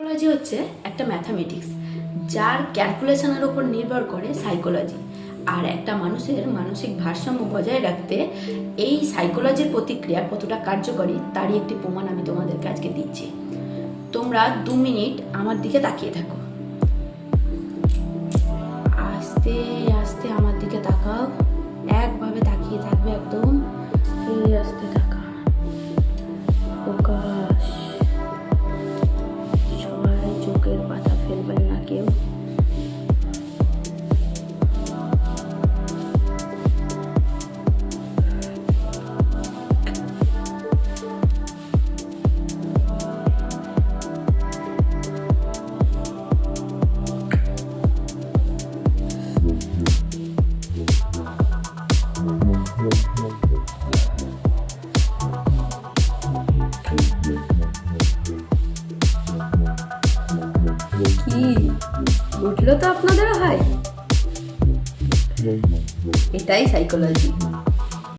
Psychology হচ্ছে একটা mathematics যার ক্যালকুলেশনের উপর নির্ভর করে সাইকোলজি। আর একটা মানুষের মানসিক ভারসাম্য বজায় রাখতে এই সাইকোলজির প্রতিক্রিয়া কতটা কার্যকরী তারই একটি প্রমাণ আমি তোমাদেরকে আজকে দিচ্ছি। তোমরা 2 মিনিট আমার দিকে তাকিয়ে থাকো, আস্তে আস্তে আমার দিকে তাকাও, একভাবে তাকিয়ে থাকবে একদম, আস্তে তাকা, ফোকাস। সবাই চোখের পাতা ফেলবেন না কেউ। কি বুঝলো তো আপনাদেরও হয়? এটাই সাইকোলজি।